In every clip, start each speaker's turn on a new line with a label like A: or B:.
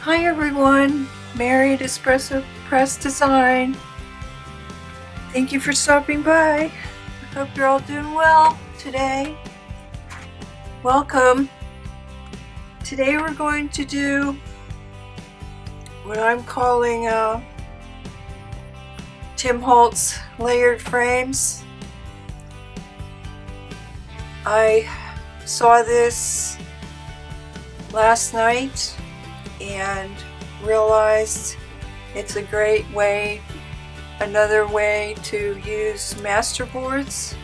A: Hi everyone, Mary at Espresso Press Design. Thank you for stopping by. I hope you're all doing well today. Welcome. Today we're going to do what I'm calling Tim Holtz layered frames. I saw this last night and realized it's a great way, another way to use masterboards.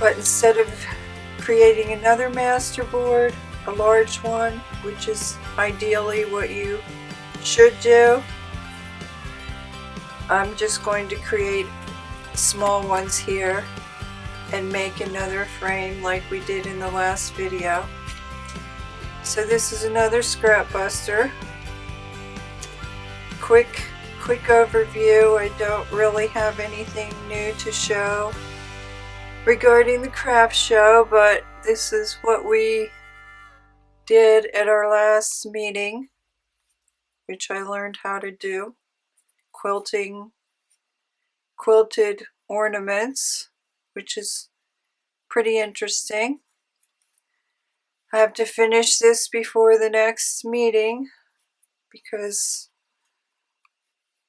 A: But instead of creating another masterboard, a large one, which is ideally what you should do, I'm just going to create small ones here and make another frame like we did in the last video. So this is another scrap buster. Quick overview. I don't really have anything new to show regarding the craft show, but this is what we did at our last meeting, which I learned how to do. Quilted ornaments, which is pretty interesting. I have to finish this before the next meeting because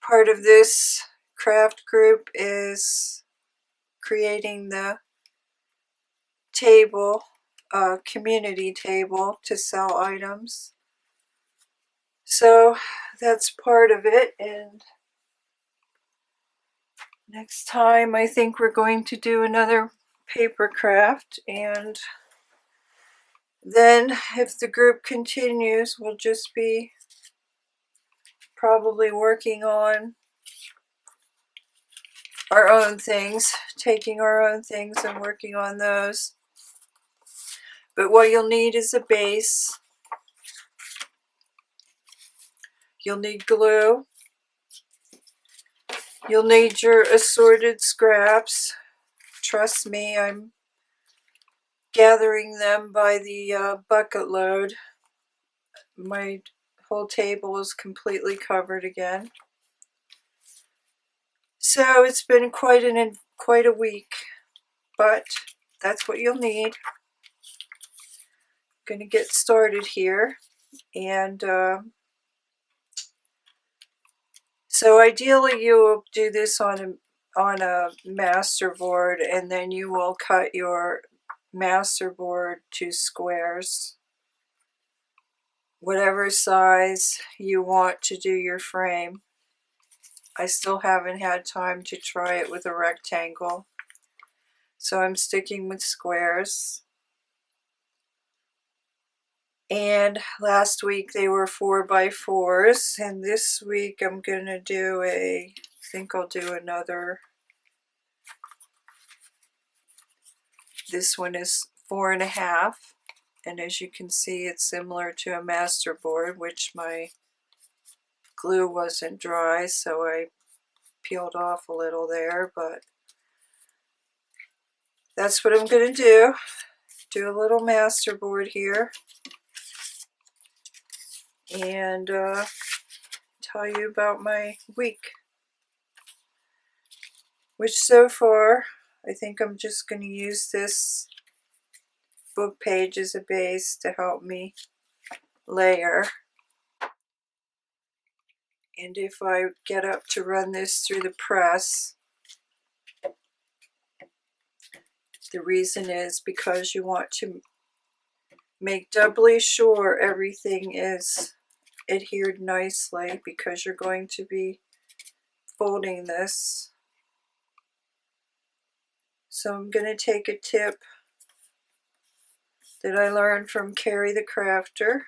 A: part of this craft group is creating the table, community table to sell items. So that's part of it, and next time I think we're going to do another paper craft, and then if the group continues, we'll just be probably working on our own things, taking our own things and working on those. But what you'll need is a base. You'll need glue. You'll need your assorted scraps. Trust me, I'm gathering them by the bucket load. My whole table is completely covered again. So it's been quite a week, but that's what you'll need. I'm going to get started here, and so ideally you will do this on a masterboard, and then you will cut your masterboard to squares, whatever size you want to do your frame. I still haven't had time to try it with a rectangle, so I'm sticking with squares. And last week they were 4x4s, and this week I'm gonna do I think I'll do another. This one is 4.5, and as you can see, it's similar to a masterboard, which my glue wasn't dry, so I peeled off a little there, but that's what I'm going to do. Do a little masterboard here and tell you about my week, which so far I think I'm just going to use this book page as a base to help me layer. And if I get up to run this through the press, the reason is because you want to make doubly sure everything is adhered nicely, because you're going to be folding this. So I'm going to take a tip that I learned from Carrie the Crafter,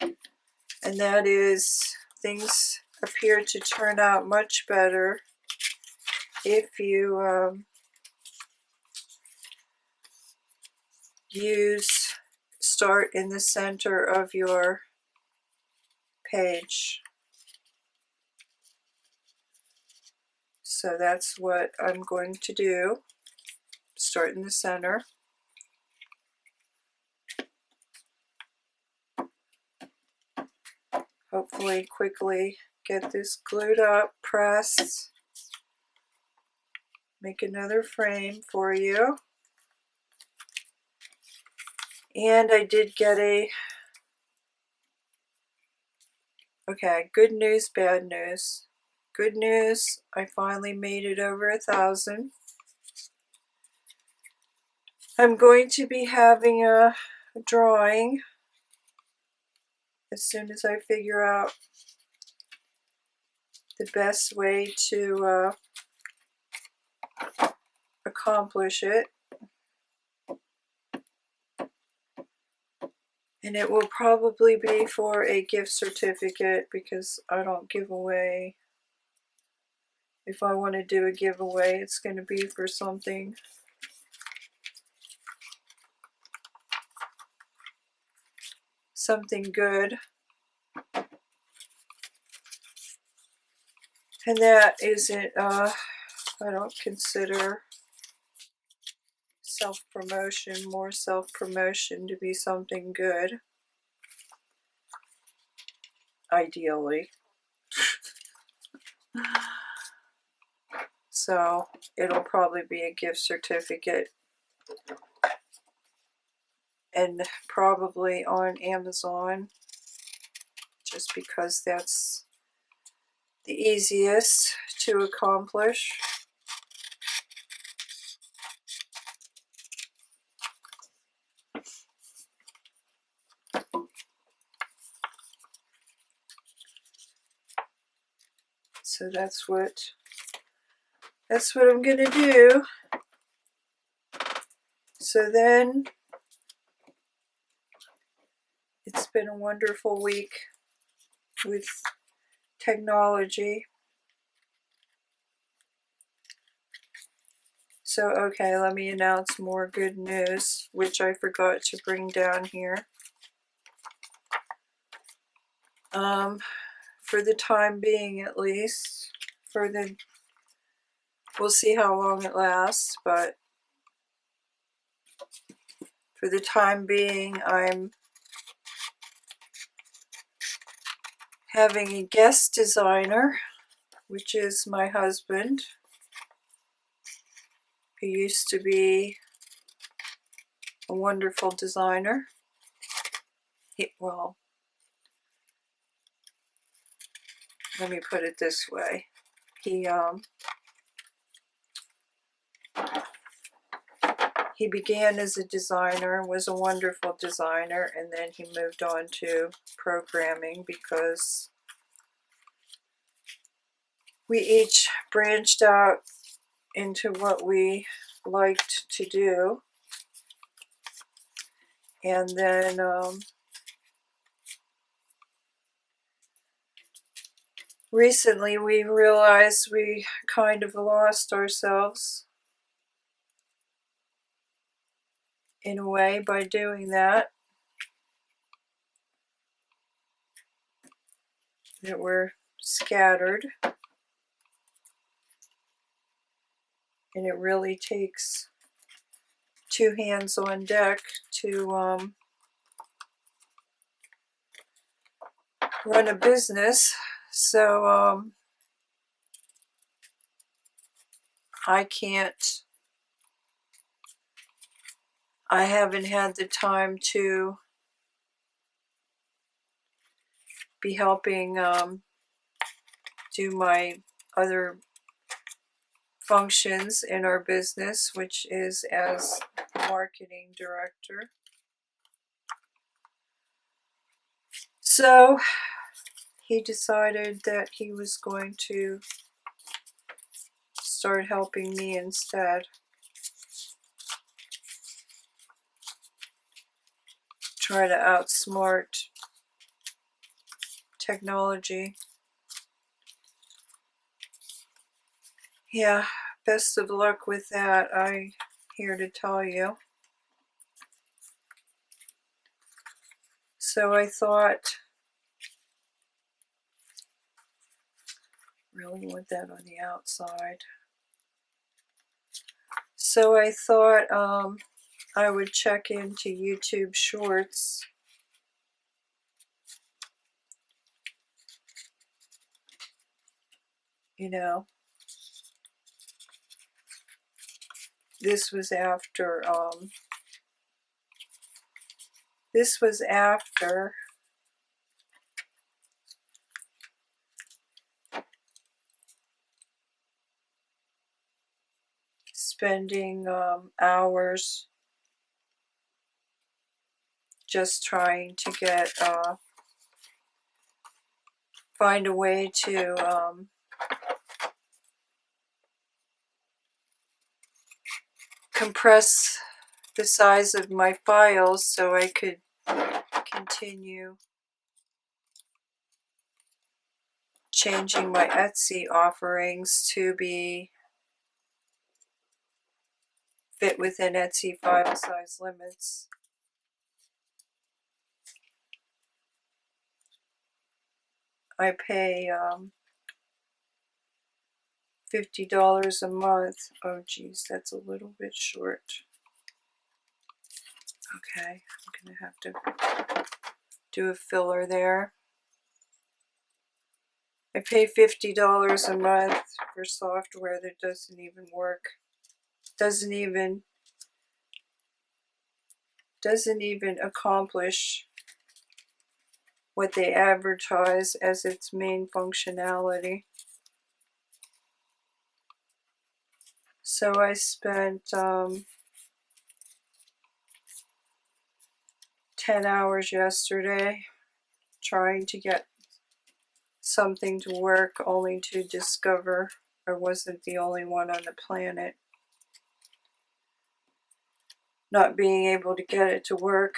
A: and that is things appear to turn out much better if you start in the center of your page. So that's what I'm going to do. Start in the center. hopefully quickly get this glued up, pressed, make another frame for you. And I did get okay, good news, bad news. Good news, I finally made it over 1,000. I'm going to be having a drawing as soon as I figure out the best way to accomplish it. And it will probably be for a gift certificate because I don't give away. If I want to do a giveaway, it's going to be for something good. And that isn't, I don't consider more self-promotion to be something good, ideally. So it'll probably be a gift certificate and probably on Amazon, just because that's the easiest to accomplish. So that's what I'm gonna do. So then, it's been a wonderful week with technology. So, okay, let me announce more good news, which I forgot to bring down here. For the time being, at least, we'll see how long it lasts, but for the time being, I'm having a guest designer, which is my husband, who used to be a wonderful designer. Well, let me put it this way. He began as a designer, was a wonderful designer, and then he moved on to programming because we each branched out into what we liked to do. And then recently we realized we kind of lost ourselves in a way by doing that. That we're scattered. And it really takes two hands on deck to run a business. So I haven't had the time to be helping do my other functions in our business, which is as marketing director. So he decided that he was going to start helping me instead. Try to outsmart technology. Yeah, best of luck with that, I'm here to tell you. So I thought, really want that on the outside. So I thought I would check into YouTube Shorts you know, this was after, spending hours just trying to get, find a way to compress the size of my files so I could continue changing my Etsy offerings to be fit within Etsy file size limits. I pay $50 a month. Oh geez, that's a little bit short. Okay, I'm gonna have to do a filler there. I pay $50 a month for software that doesn't even work. Doesn't even accomplish what they advertise as its main functionality. So I spent 10 hours yesterday trying to get something to work, only to discover I wasn't the only one on the planet not being able to get it to work.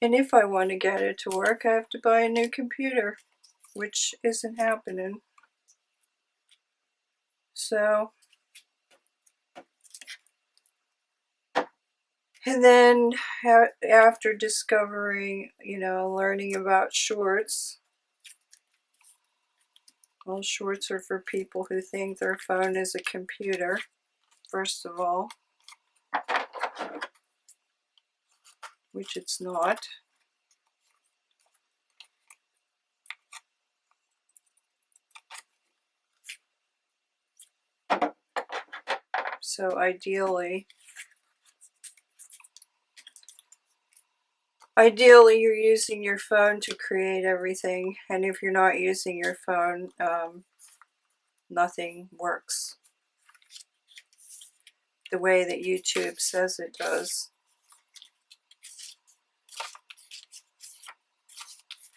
A: And if I want to get it to work, I have to buy a new computer, which isn't happening. So, and then after discovering, learning about shorts, well, shorts are for people who think their phone is a computer, first of all, which it's not. So ideally you're using your phone to create everything, and if you're not using your phone, nothing works the way that YouTube says it does.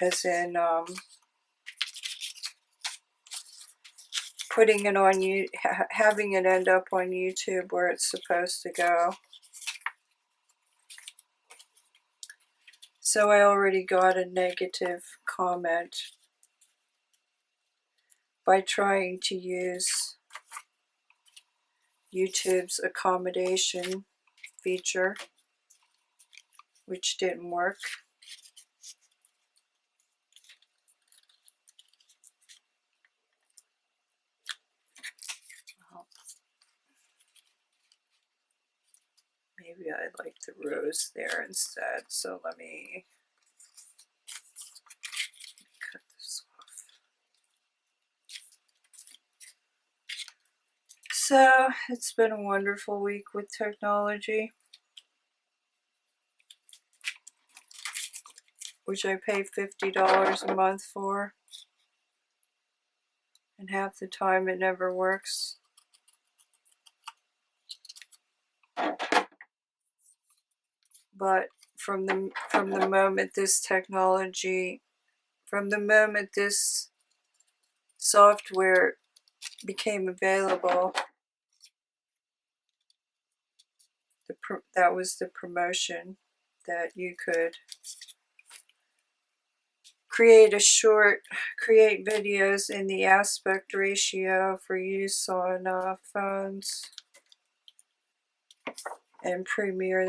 A: As in putting it on you, having it end up on YouTube where it's supposed to go. So I already got a negative comment by trying to use YouTube's accommodation feature, which didn't work. Maybe I'd like the rose there instead, so let me cut this off. So, it's been a wonderful week with technology, which I pay $50 a month for, and half the time it never works. But from the moment this software became available, that was the promotion that you could create videos in the aspect ratio for use on phones and premiere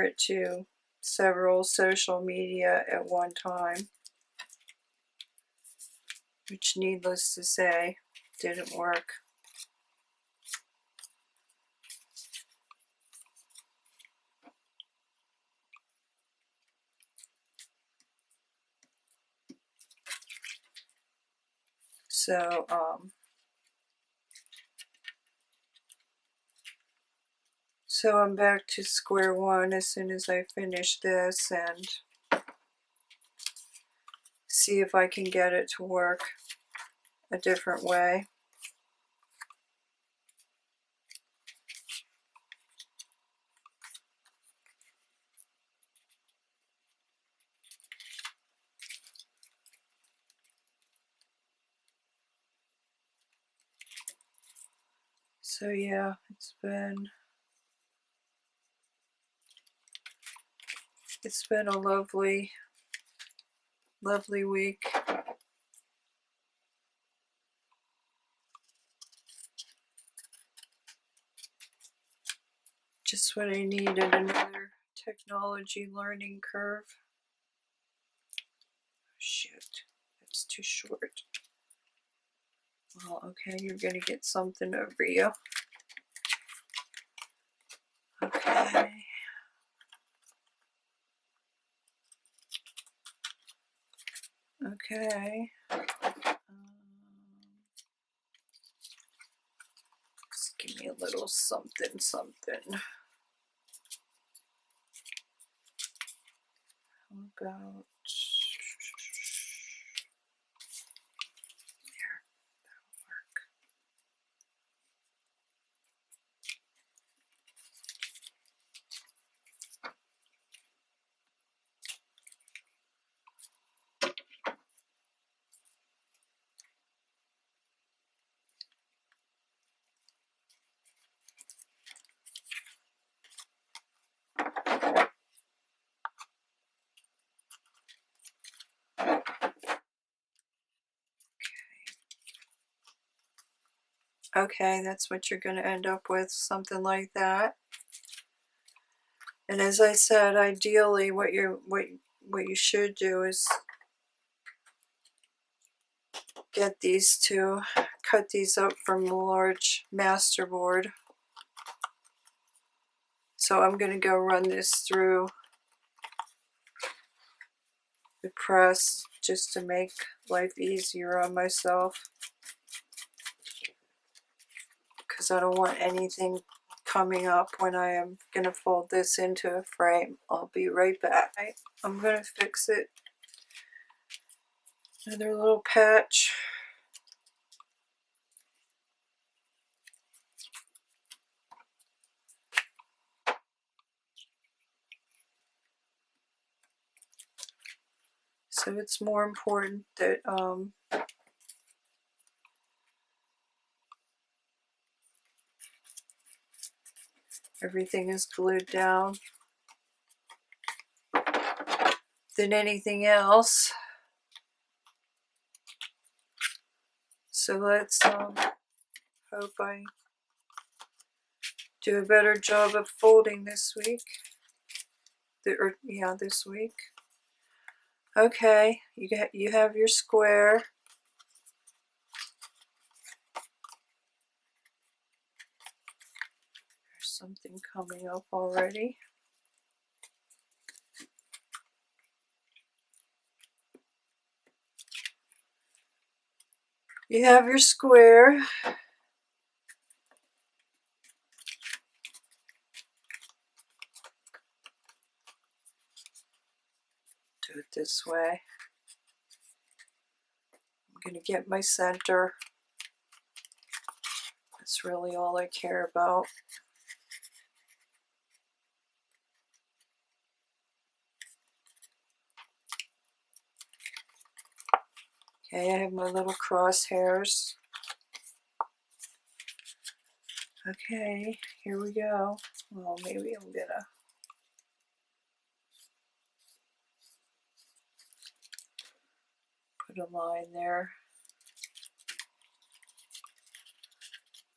A: it to several social media at one time, which, needless to say, didn't work. So, so I'm back to square one as soon as I finish this and see if I can get it to work a different way. So yeah, it's been a lovely week. Just what I needed, another technology learning curve. Shoot, that's too short. Well, okay, you're gonna get something over you. Okay. Okay. Just give me a little something. How about there? That'll work. Okay, that's what you're going to end up with, something like that. And as I said, ideally what you should do is get these to cut these up from the large masterboard. So I'm going to go run this through the press just to make life easier on myself, because I don't want anything coming up when I am going to fold this into a frame. I'll be right back. I'm going to fix it. Another little patch. So it's more important that everything is glued down than anything else. So let's hope I do a better job of folding this week. This week. Okay, you have your square. There's something coming up already. You have your square. Do it this way. I'm going to get my center. That's really all I care about. Okay, I have my little crosshairs. Okay, here we go. Well, maybe I'm gonna put a line there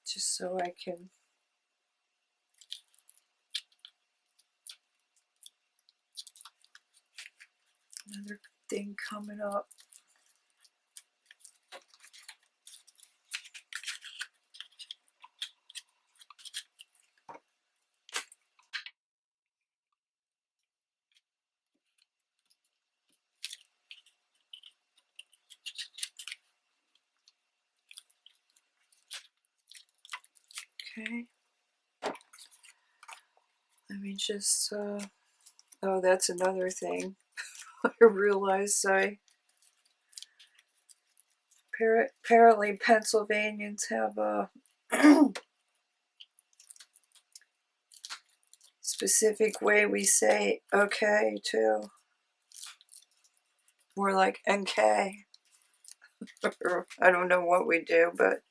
A: just so I can another thing coming up. Okay. Let me just, oh, that's another thing. I realized apparently Pennsylvanians have a specific way we say okay too. More like NK. Or I don't know what we do, but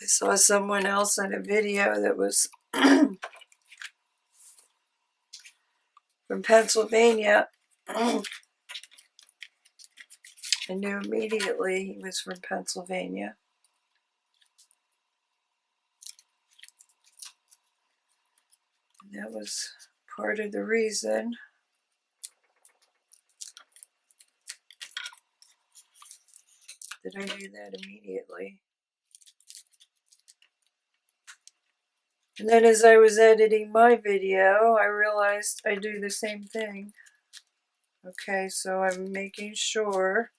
A: I saw someone else in a video that was from Pennsylvania. I knew immediately he was from Pennsylvania. And that was part of the reason. That I knew that immediately. And then as I was editing my video, I realized I do the same thing. Okay, so I'm making sure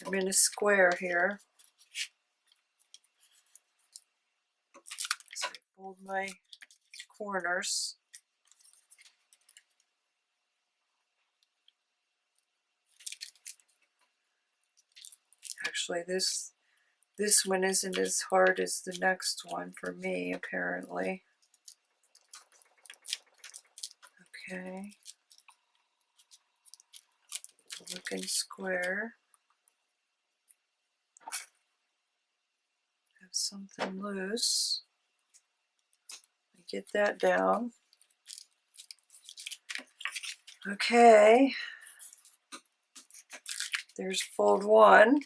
A: I'm in a square here. So I fold my corners. Actually, this one isn't as hard as the next one for me, apparently. Okay. Looking square. Have something loose. Get that down. Okay. There's fold one.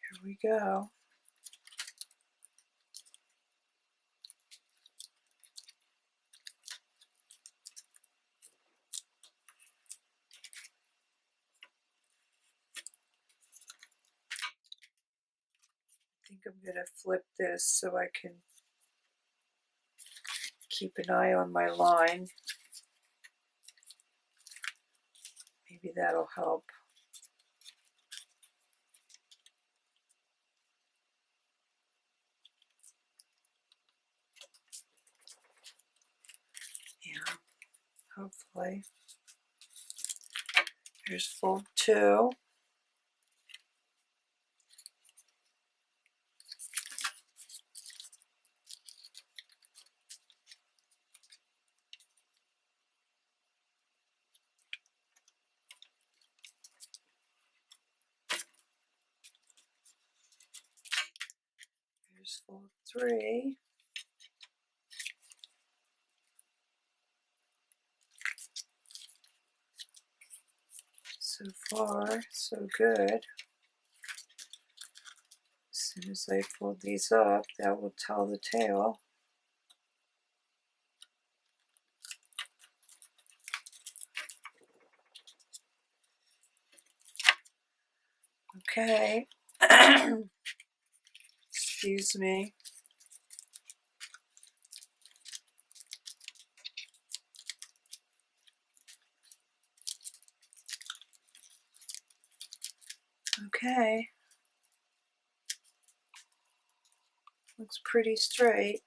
A: Here we go. I think I'm going to flip this so I can keep an eye on my line. Maybe that'll help. Yeah, hopefully. Here's fold two. Here's fold three. So far, so good. As soon as I fold these up, that will tell the tale. Okay. Excuse me. Okay. Looks pretty straight,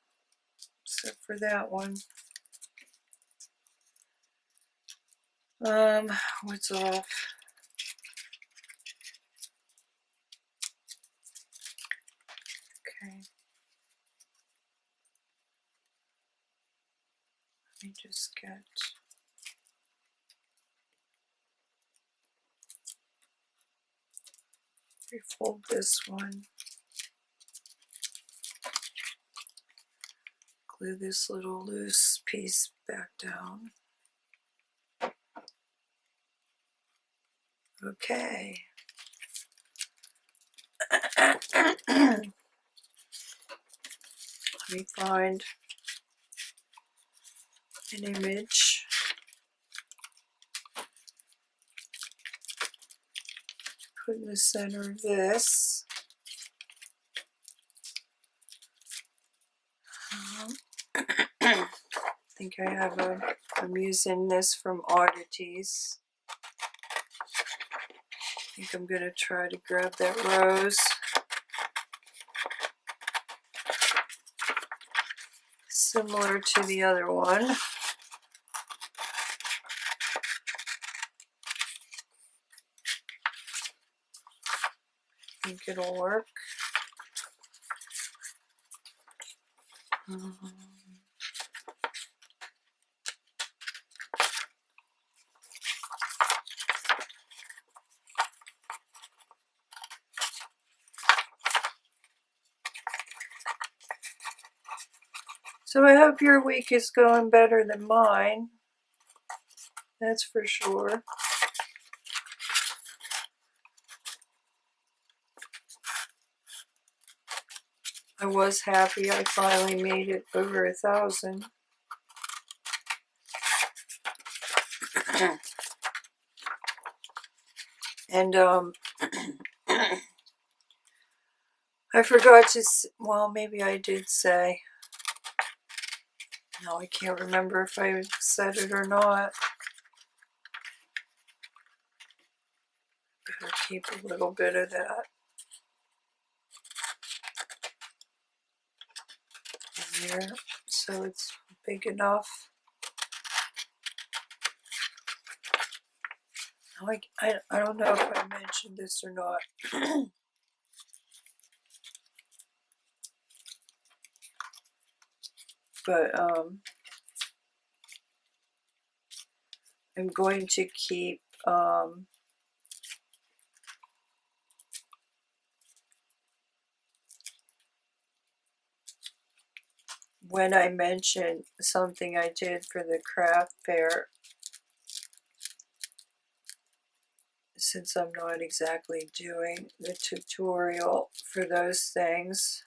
A: except for that one. What's off? Okay. Let me just get refold this one. Glue this little loose piece back down. Okay. Let me find an image. Put in the center of this. think I have I'm using this from Oddities. I think I'm going to try to grab that rose. Similar to the other one. I think it'll work. So I hope your week is going better than mine. That's for sure. I was happy I finally made it over 1,000. And I forgot to, well, maybe I did say, no, I can't remember if I said it or not. Better keep a little bit of that in there so it's big enough. I don't know if I mentioned this or not. But I'm going to keep when I mention something I did for the craft fair, since I'm not exactly doing the tutorial for those things,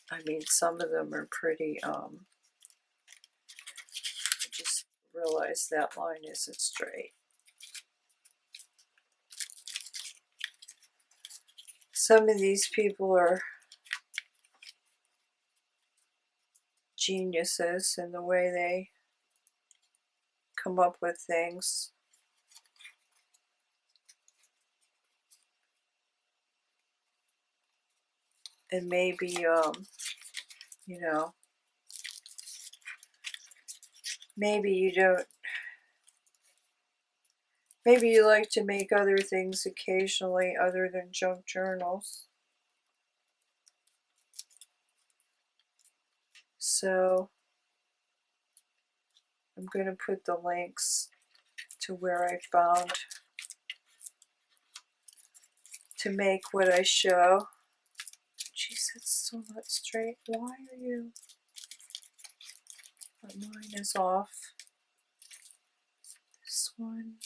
A: I mean, some of them are pretty, I just realized that line isn't straight. Some of these people are geniuses in the way they come up with things. And maybe, you know, maybe you don't, maybe you like to make other things occasionally other than junk journals. So I'm going to put the links to where I found to make what I show. Jeez, it's still not straight. Why are you? But mine is off. This one.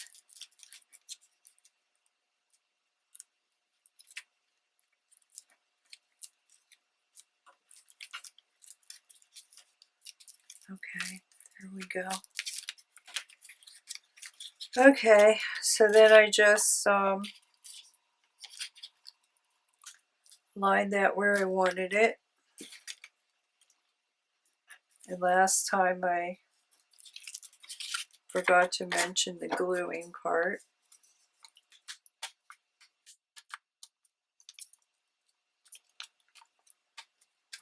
A: Okay, there we go. Okay, so then I just lined that where I wanted it. And last time I forgot to mention the gluing part.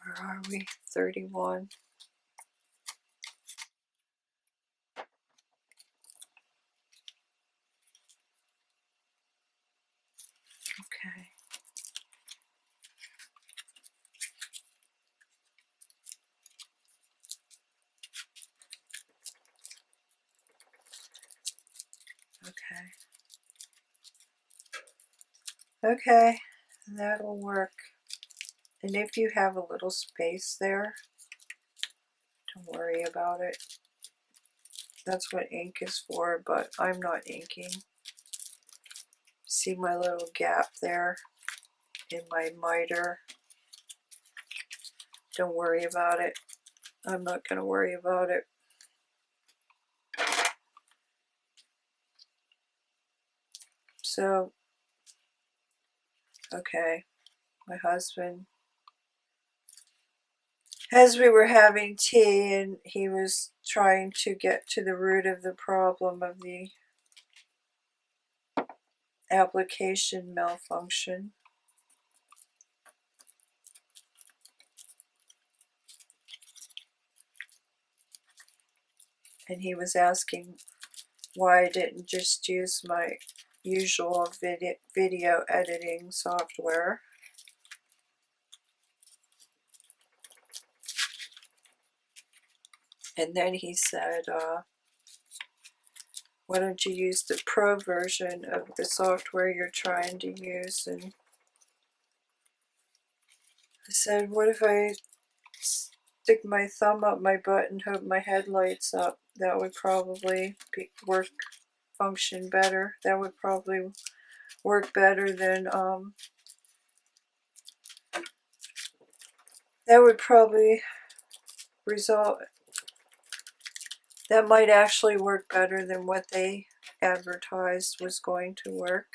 A: Where are we? 31. Okay. Okay, that'll work. And if you have a little space there, don't worry about it. That's what ink is for, but I'm not inking. See my little gap there in my miter? Don't worry about it. I'm not going to worry about it. So, okay, my husband as we were having tea, and he was trying to get to the root of the problem of the application malfunction. And he was asking why I didn't just use my usual video editing software. And then he said, why don't you use the pro version of the software you're trying to use? And I said, what if I stick my thumb up my butt and hope my head lights up? That would probably function better. That would probably work better than, that would probably result, that might actually work better than what they advertised was going to work.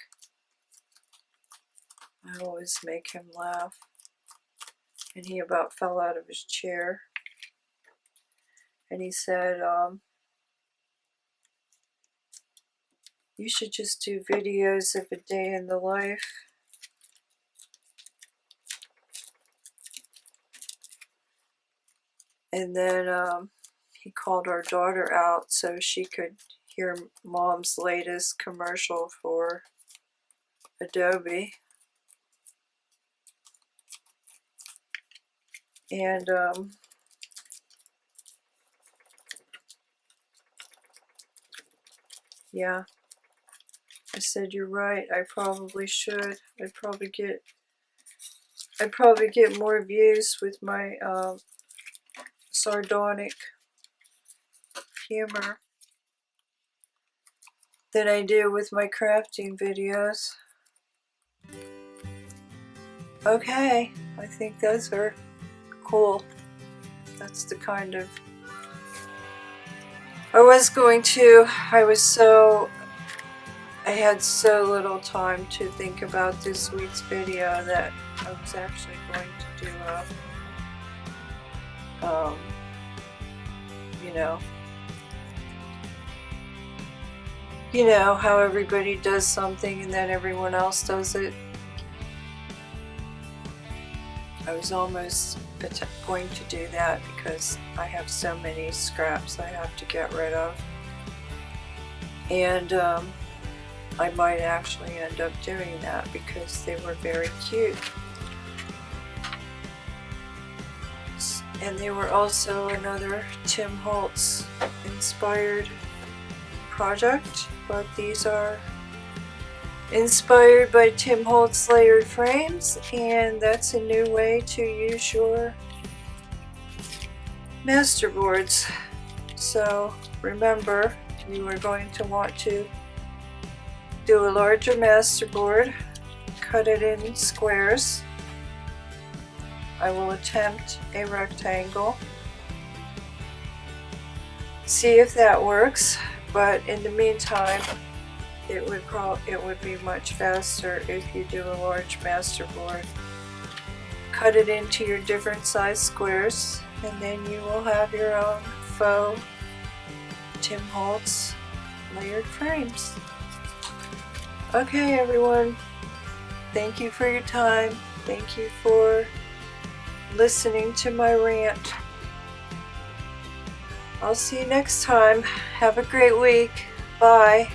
A: I always make him laugh. And he about fell out of his chair. And he said, you should just do videos of a day in the life. And then he called our daughter out so she could hear Mom's latest commercial for Adobe. And yeah, I said, you're right, I probably should. I'd probably get more views with my sardonic humor than I do with my crafting videos. Okay, I think those are cool. That's the kind of... I had so little time to think about this week's video that I was actually going to do a, you know how everybody does something and then everyone else does it. I was almost going to do that because I have so many scraps I have to get rid of. And I might actually end up doing that because they were very cute. And they were also another Tim Holtz inspired project, but these are inspired by Tim Holtz layered frames, and that's a new way to use your masterboards. So remember, you are going to want to do a larger masterboard, cut it in squares. I will attempt a rectangle. See if that works, but in the meantime, it would be much faster if you do a large masterboard. Cut it into your different size squares, and then you will have your own faux Tim Holtz layered frames. Okay, everyone, thank you for your time. Thank you for listening to my rant. I'll see you next time. Have a great week. Bye.